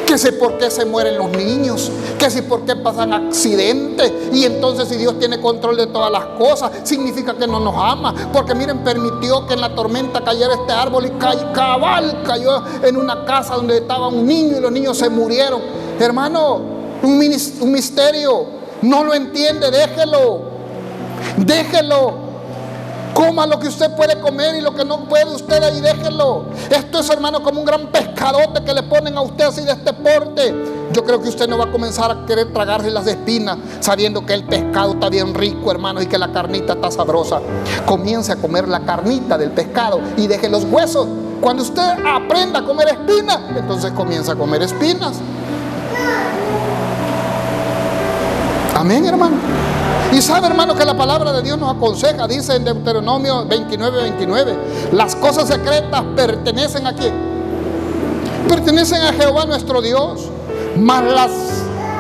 Que sé por qué se mueren los niños, que sé por qué pasan accidentes, y entonces si Dios tiene control de todas las cosas, significa que no nos ama, porque miren, permitió que en la tormenta cayera este árbol y cayó en una casa donde estaba un niño y los niños se murieron. Hermano, un misterio, no lo entiende, déjelo. Coma lo que usted puede comer y lo que no puede usted, ahí déjelo. Esto es, hermano, como un gran pescadote que le ponen a usted así de este porte. Yo creo que usted no va a comenzar a querer tragarse las espinas sabiendo que el pescado está bien rico, hermano, y que la carnita está sabrosa. Comience a comer la carnita del pescado y deje los huesos. Cuando usted aprenda a comer espinas, entonces comienza a comer espinas. Amén, hermano. Y sabe, hermano, que la palabra de Dios nos aconseja, dice en Deuteronomio 29:29, las cosas secretas pertenecen ¿a quién? Pertenecen a Jehová nuestro Dios, mas las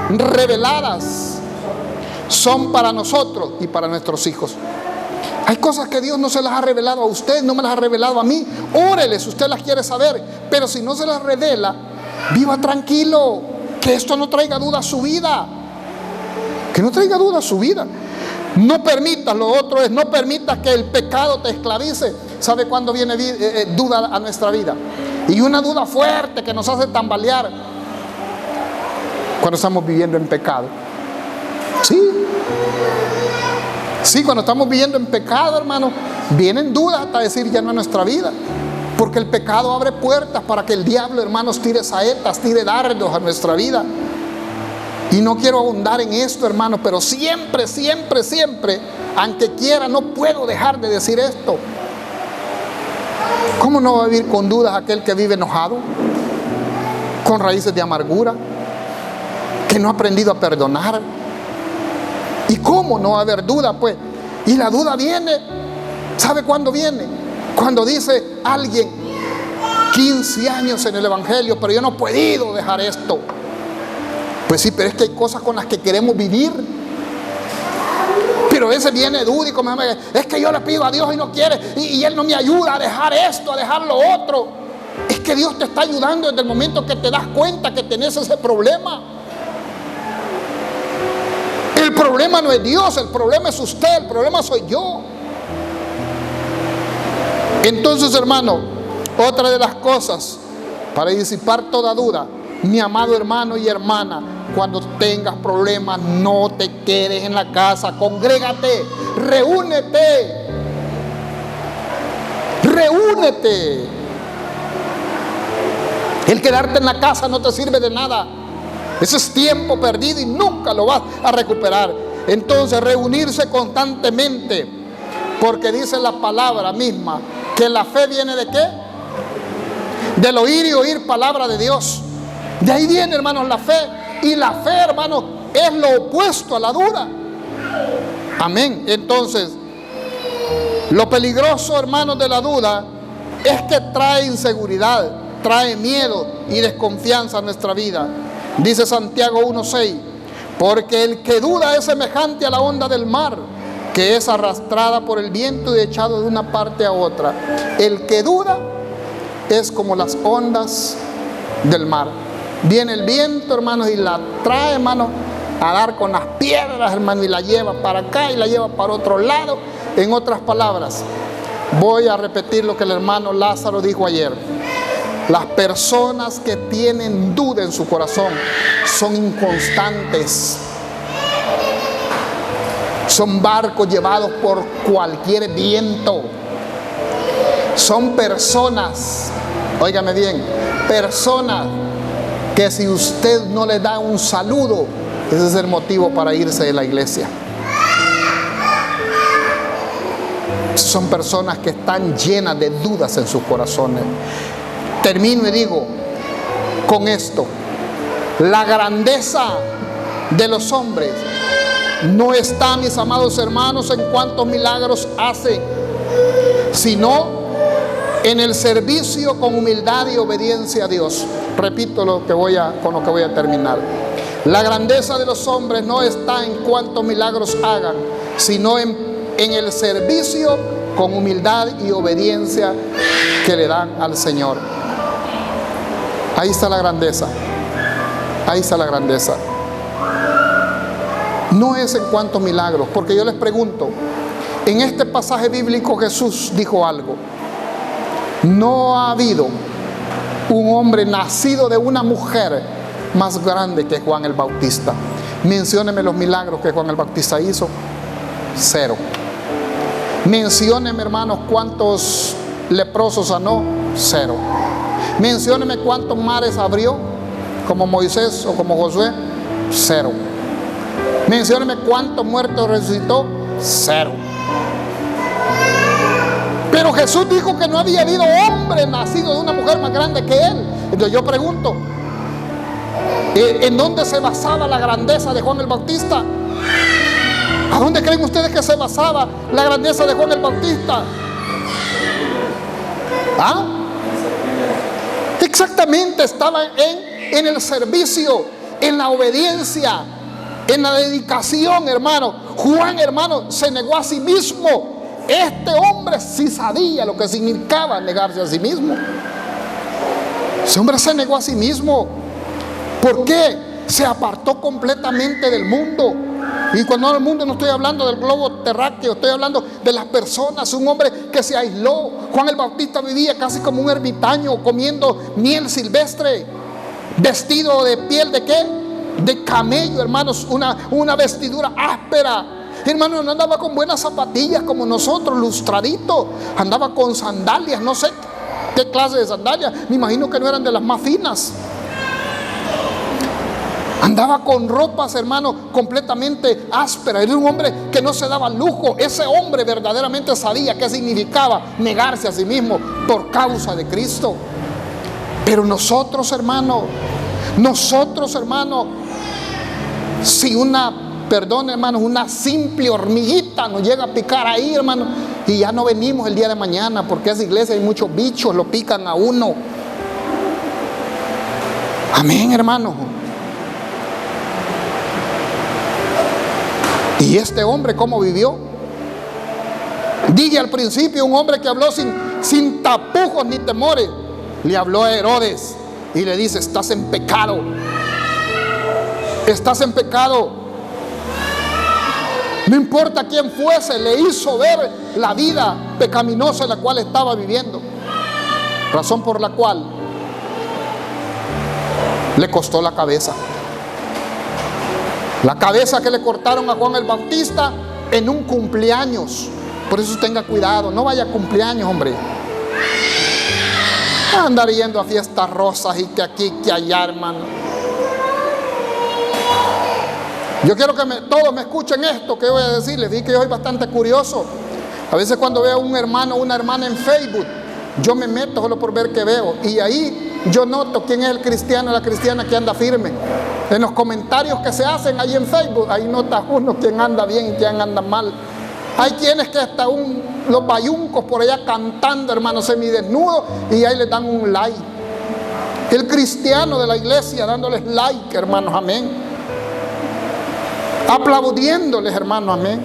reveladas son para nosotros y para nuestros hijos. Hay cosas que Dios no se las ha revelado a usted, no me las ha revelado a mí. Órele si usted las quiere saber, pero si no se las revela, viva tranquilo, que esto no traiga duda a su vida. Que no traiga duda a su vida. No permitas, lo otro es, no permitas que el pecado te esclavice. ¿Sabe cuándo viene duda a nuestra vida? Y una duda fuerte que nos hace tambalear cuando estamos viviendo en pecado. Sí, cuando estamos viviendo en pecado, hermano, vienen dudas hasta decir ya no en nuestra vida. Porque el pecado abre puertas para que el diablo, hermanos, tire saetas, tire dardos a nuestra vida. Y no quiero abundar en esto, hermano, pero siempre, aunque quiera, no puedo dejar de decir esto. ¿Cómo no va a vivir con dudas aquel que vive enojado, con raíces de amargura, que no ha aprendido a perdonar? ¿Y cómo no va a haber duda, pues? Y la duda viene, ¿sabe cuándo viene? Cuando dice alguien, 15 años en el Evangelio, pero yo no he podido dejar esto. Pues sí, pero es que hay cosas con las que queremos vivir. Pero a veces viene duda y como es que yo le pido a Dios y no quiere, y Él no me ayuda a dejar esto, a dejar lo otro. Es que Dios te está ayudando desde el momento que te das cuenta que tenés ese problema. El problema no es Dios, el problema es usted, el problema soy yo. Entonces, hermano, otra de las cosas para disipar toda duda, mi amado hermano y hermana, cuando tengas problemas, no te quedes en la casa, congrégate, reúnete. El quedarte en la casa no te sirve de nada. Ese es tiempo perdido y nunca lo vas a recuperar. Entonces, reunirse constantemente, porque dice la palabra misma que la fe viene ¿de qué? Del oír y oír palabra de Dios. De ahí viene, hermanos, la fe. Y la fe, hermanos, es lo opuesto a la duda. Amén. Entonces, lo peligroso, hermanos, de la duda es que trae inseguridad, trae miedo y desconfianza a nuestra vida. Dice Santiago 1:6, porque el que duda es semejante a la onda del mar, que es arrastrada por el viento y echado de una parte a otra. El que duda es como las ondas del mar. Viene el viento, hermanos, y la trae, hermanos, a dar con las piedras, hermanos, y la lleva para acá y la lleva para otro lado. En otras palabras, voy a repetir lo que el hermano Lázaro dijo ayer. Las personas que tienen duda en su corazón son inconstantes. Son barcos llevados por cualquier viento. Son personas, óigame bien, personas que si usted no le da un saludo, ese es el motivo para irse de la iglesia. Son personas que están llenas de dudas en sus corazones. Termino y digo con esto: la grandeza de los hombres no está, mis amados hermanos, en cuántos milagros hacen, sino en el servicio con humildad y obediencia a Dios. Repito con lo que voy a terminar. La grandeza de los hombres no está en cuántos milagros hagan, sino en el servicio con humildad y obediencia que le dan al Señor. Ahí está la grandeza. Ahí está la grandeza. No es en cuántos milagros, porque yo les pregunto, en este pasaje bíblico Jesús dijo algo. No ha habido un hombre nacido de una mujer más grande que Juan el Bautista. Mencióneme los milagros que Juan el Bautista hizo. 0. Mencióneme, hermanos, cuántos leprosos sanó. 0. Mencióneme cuántos mares abrió, como Moisés o como Josué. 0. Mencióneme cuántos muertos resucitó. 0. Pero Jesús dijo que no había habido hombre nacido de una mujer más grande que él. Entonces yo pregunto, ¿en dónde se basaba la grandeza de Juan el Bautista? ¿A dónde creen ustedes que se basaba la grandeza de Juan el Bautista? ¿Ah? Exactamente, estaba en el servicio, en la obediencia, en la dedicación, hermano. Juan, hermano, se negó a sí mismo. Este hombre sí sabía lo que significaba negarse a sí mismo. Ese hombre se negó a sí mismo. ¿Por qué? Se apartó completamente del mundo. Y cuando hablo del mundo no estoy hablando del globo terráqueo, estoy hablando de las personas. Un hombre que se aisló. Juan el Bautista vivía casi como un ermitaño, comiendo miel silvestre, vestido de piel de ¿qué? De camello, hermanos, una vestidura áspera. Hermano, no andaba con buenas zapatillas como nosotros, lustradito. Andaba con sandalias, no sé qué clase de sandalias. Me imagino que no eran de las más finas. Andaba con ropas, hermano, completamente ásperas. Era un hombre que no se daba lujo. Ese hombre verdaderamente sabía qué significaba negarse a sí mismo por causa de Cristo. Pero nosotros, hermano, si perdón, hermanos, una simple hormiguita nos llega a picar ahí, hermano, y ya no venimos el día de mañana, porque en esa iglesia hay muchos bichos, lo pican a uno. Amén, hermano. ¿Y este hombre cómo vivió? Dije al principio, un hombre que habló sin tapujos ni temores. Le habló a Herodes y le dice: estás en pecado. Estás en pecado. No importa quién fuese, le hizo ver la vida pecaminosa en la cual estaba viviendo. Razón por la cual le costó la cabeza. La cabeza que le cortaron a Juan el Bautista en un cumpleaños. Por eso tenga cuidado, no vaya a cumpleaños, hombre. Andar yendo a fiestas rosas y que aquí, que allá, hermano. Yo quiero que todos me escuchen esto que voy a decirles. Dije que yo soy bastante curioso. A veces cuando veo a un hermano o una hermana en Facebook, yo me meto solo por ver qué veo. Y ahí yo noto quién es el cristiano o la cristiana que anda firme. En los comentarios que se hacen ahí en Facebook, ahí nota uno quién anda bien y quién anda mal. Hay quienes que hasta los bayuncos por allá cantando, hermanos, semidesnudos, y ahí les dan un like. El cristiano de la iglesia dándoles like, hermanos, amén. Aplaudiéndoles, hermanos, amén.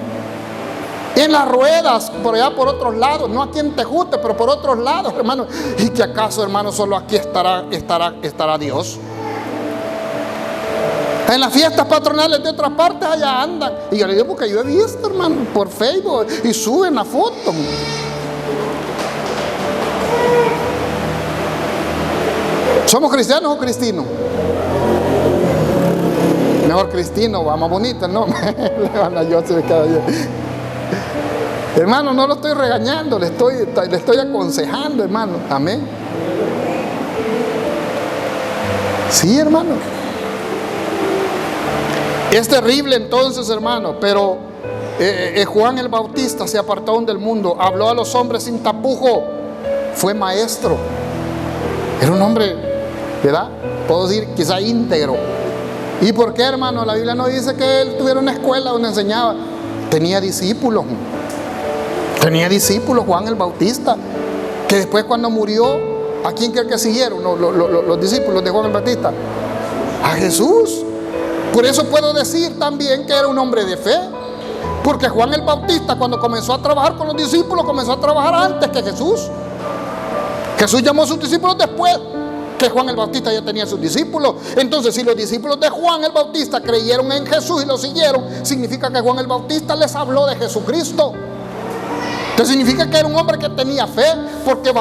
En las ruedas, por allá por otros lados, no aquí en Tejute, pero por otros lados, hermanos. ¿Y que acaso, hermanos, solo aquí estará Dios? En las fiestas patronales de otras partes allá andan. Y yo le digo porque yo he visto, hermano, por Facebook, y suben la foto. ¿Somos cristianos o cristinos? Mejor cristino, va más bonito, ¿no? Hermano, no lo estoy regañando, le estoy aconsejando, hermano. Amén. Sí, hermano. Es terrible entonces, hermano, pero Juan el Bautista se apartó del mundo, habló a los hombres sin tapujo, fue maestro. Era un hombre, ¿verdad? Puedo decir quizá íntegro. ¿Y por qué, hermano? La Biblia no dice que él tuviera una escuela donde enseñaba. Tenía discípulos. Tenía discípulos Juan el Bautista, que después cuando murió, ¿a quién cree que siguieron los discípulos de Juan el Bautista? A Jesús. Por eso puedo decir también que era un hombre de fe, porque Juan el Bautista, cuando comenzó a trabajar con los discípulos, comenzó a trabajar antes que Jesús. Jesús llamó a sus discípulos después que Juan el Bautista ya tenía sus discípulos. Entonces, si los discípulos de Juan el Bautista creyeron en Jesús y lo siguieron, significa que Juan el Bautista les habló de Jesucristo. Entonces significa que era un hombre que tenía fe, porque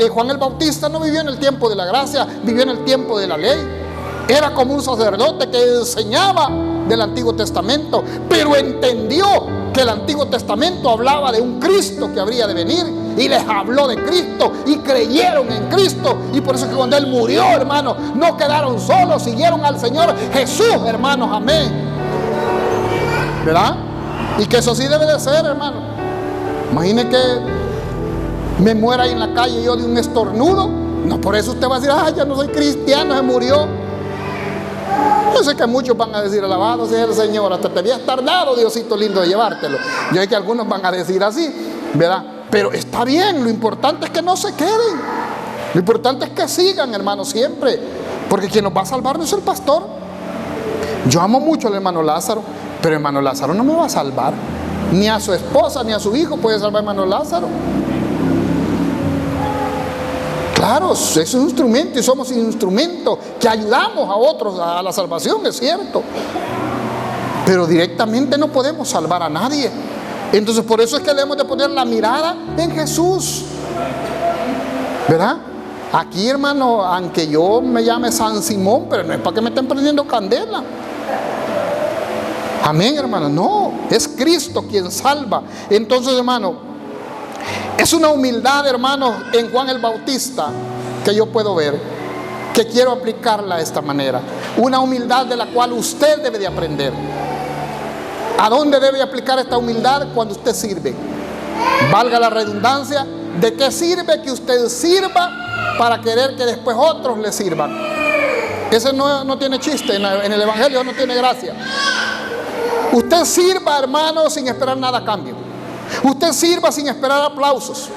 Juan el Bautista no vivió en el tiempo de la gracia, vivió en el tiempo de la ley. Era como un sacerdote que enseñaba del Antiguo Testamento, pero entendió que el Antiguo Testamento hablaba de un Cristo que habría de venir, y les habló de Cristo y creyeron en Cristo. Y por eso que cuando Él murió, hermanos, no quedaron solos, siguieron al Señor Jesús, hermanos, amén. ¿Verdad? Y que eso sí debe de ser, hermano. Imagine que me muera ahí en la calle yo de un estornudo. No, por eso usted va a decir: ya no soy cristiano, se murió. Yo sé que muchos van a decir: alabado sea el Señor, hasta te habías tardado, Diosito lindo, de llevártelo. Yo sé que algunos van a decir así, ¿verdad? Pero está bien, lo importante es que no se queden. Lo importante es que sigan, hermano, siempre. Porque quien nos va a salvar no es el pastor. Yo amo mucho al hermano Lázaro, pero hermano Lázaro no me va a salvar. Ni a su esposa, ni a su hijo puede salvar hermano Lázaro. Claro, es un instrumento y somos un instrumento que ayudamos a otros a la salvación, es cierto. Pero directamente no podemos salvar a nadie. Entonces por eso es que debemos de poner la mirada en Jesús, ¿verdad? Aquí, hermano, aunque yo me llame San Simón, pero no es para que me estén prendiendo candela. Amén, hermano. No, es Cristo quien salva. Entonces, hermano, es una humildad, hermano, en Juan el Bautista que yo puedo ver, que quiero aplicarla de esta manera. Una humildad de la cual usted debe de aprender. ¿A dónde debe aplicar esta humildad? Cuando usted sirve. Valga la redundancia, ¿de qué sirve que usted sirva para querer que después otros le sirvan? Ese no tiene chiste, en el Evangelio no tiene gracia. Usted sirva, hermano, sin esperar nada a cambio. Usted sirva sin esperar aplausos.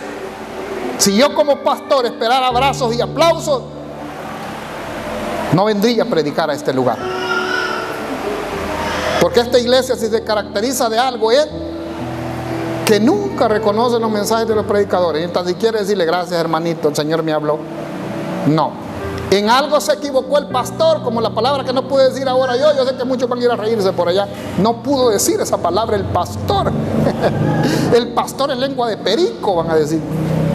Si yo como pastor esperara abrazos y aplausos, no vendría a predicar a este lugar. Porque esta iglesia, si se caracteriza de algo, es que nunca reconoce los mensajes de los predicadores. Y tan siquiera decirle: gracias, hermanito, el Señor me habló. No. En algo se equivocó el pastor, como la palabra que no pude decir ahora yo sé que muchos van a ir a reírse por allá. No pudo decir esa palabra el pastor. El pastor en lengua de perico, van a decir.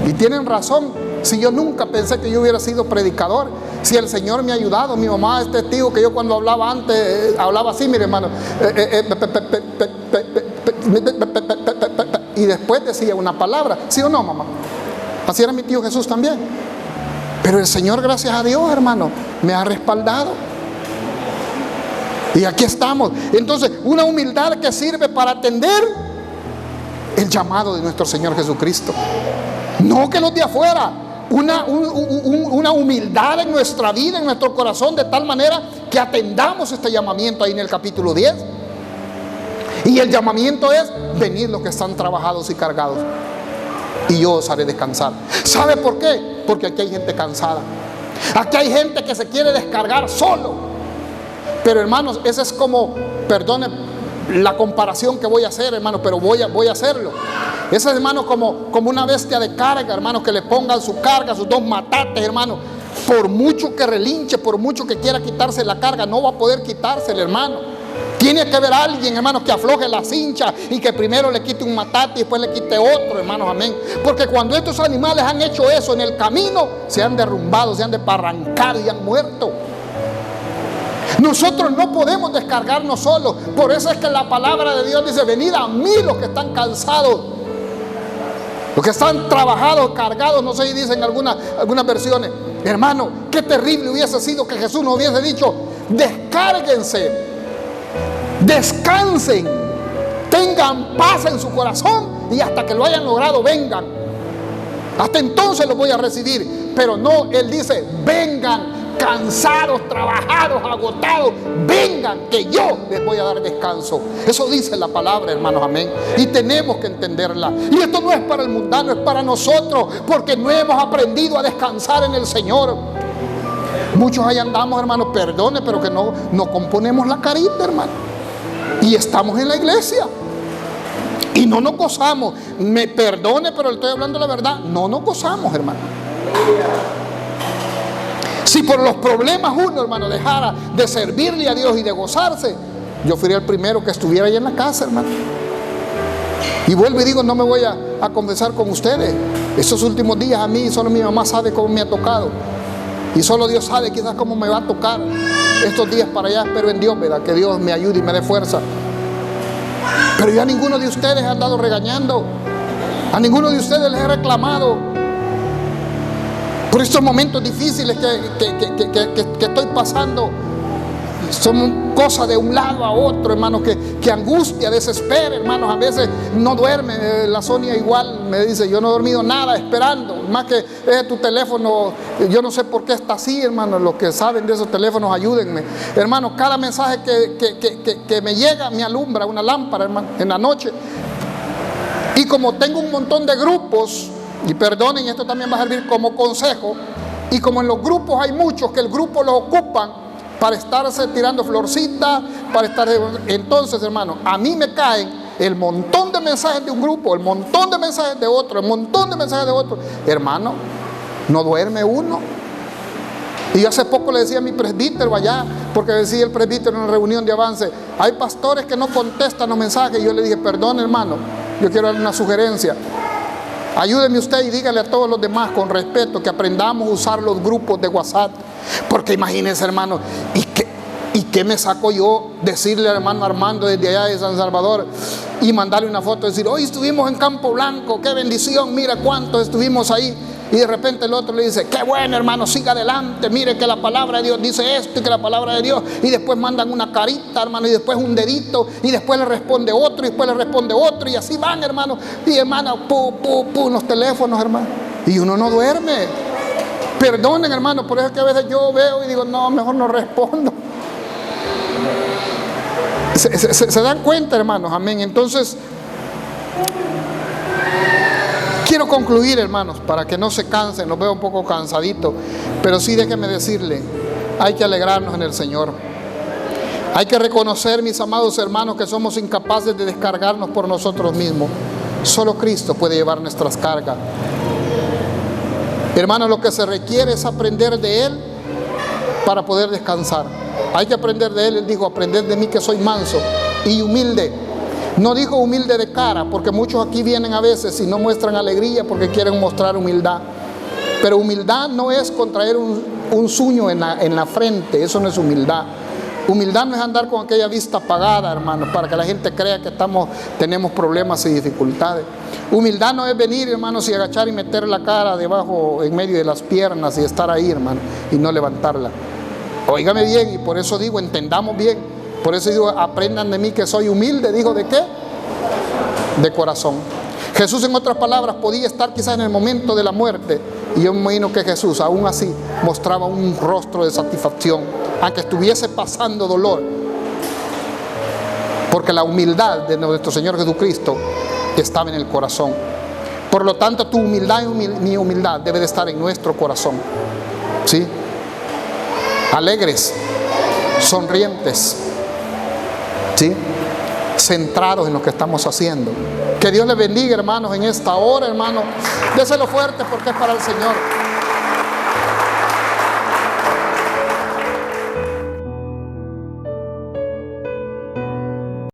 Y tienen razón. Si yo nunca pensé que yo hubiera sido predicador, si el Señor me ha ayudado. Mi mamá es testigo que yo cuando hablaba antes, hablaba así, mire hermano, y después decía una palabra. ¿Sí o no, mamá? Así era mi tío Jesús también. Pero el Señor, gracias a Dios, hermano, me ha respaldado. Y aquí estamos. Entonces, una humildad que sirve para atender el llamado de nuestro Señor Jesucristo. No que los de afuera. Una humildad en nuestra vida, en nuestro corazón, de tal manera que atendamos este llamamiento ahí en el capítulo 10. Y el llamamiento es: venid los que están trabajados y cargados, y yo os haré descansar. ¿Sabe por qué? Porque aquí hay gente cansada. Aquí hay gente que se quiere descargar solo. Pero hermanos, esa es como, perdone la comparación que voy a hacer, hermano, pero voy a hacerlo. Esa es, hermano, como una bestia de carga, hermano, que le pongan su carga, sus dos matates, hermano. Por mucho que relinche, por mucho que quiera quitarse la carga, no va a poder quitársela, hermano. Tiene que haber alguien, hermanos, que afloje la cincha y que primero le quite un matate y después le quite otro, hermanos, amén. Porque cuando estos animales han hecho eso en el camino, se han derrumbado, se han desbarrancado y han muerto. Nosotros no podemos descargarnos solos. Por eso es que la palabra de Dios dice: venid a mí los que están cansados, los que están trabajados, cargados. No sé si dicen algunas versiones. Hermano, qué terrible hubiese sido que Jesús nos hubiese dicho: descárguense, descansen, tengan paz en su corazón, y hasta que lo hayan logrado vengan. Hasta entonces los voy a recibir. Pero no, Él dice: vengan cansados, trabajados, agotados, vengan, que yo les voy a dar descanso. Eso dice la palabra, hermanos, amén. Y tenemos que entenderla. Y esto no es para el mundano, es para nosotros, porque no hemos aprendido a descansar en el Señor. Muchos ahí andamos, hermanos, perdone, pero que no componemos la carita, hermano. Y estamos en la iglesia y no nos gozamos. Me perdone, pero le estoy hablando la verdad. No nos gozamos, hermano. Si por los problemas uno, hermano, dejara de servirle a Dios y de gozarse, yo sería el primero que estuviera ahí en la casa, hermano. Y vuelvo y digo, no me voy a confesar con ustedes. Estos últimos días a mí solo mi mamá sabe cómo me ha tocado. Y solo Dios sabe quizás cómo me va a tocar estos días para allá. Espero en Dios, ¿verdad? Que Dios me ayude y me dé fuerza. Pero yo a ninguno de ustedes he andado regañando. A ninguno de ustedes les he reclamado por estos momentos difíciles que estoy pasando. Son cosas de un lado a otro, hermanos, que angustia, desespera, hermanos. A veces no duerme. La Sonia igual me dice: yo no he dormido nada esperando. Más que tu teléfono, yo no sé por qué está así, hermanos. Los que saben de esos teléfonos, ayúdenme. Hermanos, cada mensaje que me llega me alumbra una lámpara, hermano, en la noche. Y como tengo un montón de grupos, y perdonen, esto también va a servir como consejo, y como en los grupos hay muchos que el grupo los ocupan para estarse tirando florcitas, para estar... Entonces, hermano, a mí me caen el montón de mensajes de un grupo, el montón de mensajes de otro, el montón de mensajes de otro. Hermano, no duerme uno. Y yo hace poco le decía a mi presbítero allá, porque decía el presbítero en una reunión de avance: hay pastores que no contestan los mensajes. Y yo le dije: perdón, hermano, yo quiero darle una sugerencia. Ayúdeme usted y dígale a todos los demás con respeto que aprendamos a usar los grupos de WhatsApp. Porque imagínense, hermano, ¿y qué me saco yo decirle al hermano Armando desde allá de San Salvador y mandarle una foto y decir: hoy estuvimos en Campo Blanco, qué bendición, mira cuántos estuvimos ahí? Y de repente el otro le dice: qué bueno, hermano, siga adelante, mire que la palabra de Dios dice esto y que la palabra de Dios. Y después mandan una carita, hermano, y después un dedito, y después le responde otro, y después le responde otro, y así van, hermano. Y hermano, los teléfonos, hermano. Y uno no duerme. Perdonen, hermano, por eso es que a veces yo veo y digo: no, mejor no respondo. Se dan cuenta, hermanos, amén. Entonces, quiero concluir, hermanos, para que no se cansen. Los veo un poco cansaditos, pero sí déjenme decirle: Hay que alegrarnos en el Señor. Hay que reconocer, mis amados hermanos, que somos incapaces de descargarnos por nosotros mismos. Solo Cristo puede llevar nuestras cargas. Hermanos, lo que se requiere es aprender de Él para poder descansar. Hay que aprender de Él. Él dijo, aprended de mí que soy manso y humilde. No dijo humilde de cara, porque muchos aquí vienen a veces y no muestran alegría porque quieren mostrar humildad. Pero humildad no es contraer un zuño en la frente. Eso no es humildad. Humildad no es andar con aquella vista apagada, hermanos, para que la gente crea que tenemos problemas y dificultades. Humildad no es venir, hermanos, y agachar y meter la cara debajo, en medio de las piernas y estar ahí, hermano, y no levantarla. Óigame bien, y por eso digo, entendamos bien. Por eso digo, aprendan de mí que soy humilde. ¿Dijo de qué? De corazón. Jesús, en otras palabras, podía estar quizás en el momento de la muerte, y yo me imagino que Jesús aún así mostraba un rostro de satisfacción, aunque estuviese pasando dolor, porque la humildad de nuestro Señor Jesucristo estaba en el corazón. Por lo tanto, tu humildad y mi humildad debe de estar en nuestro corazón, ¿sí? Alegres, sonrientes, ¿sí? Centrados en lo que estamos haciendo. Que Dios les bendiga, hermanos, en esta hora, hermanos. Déselo fuerte porque es para el Señor.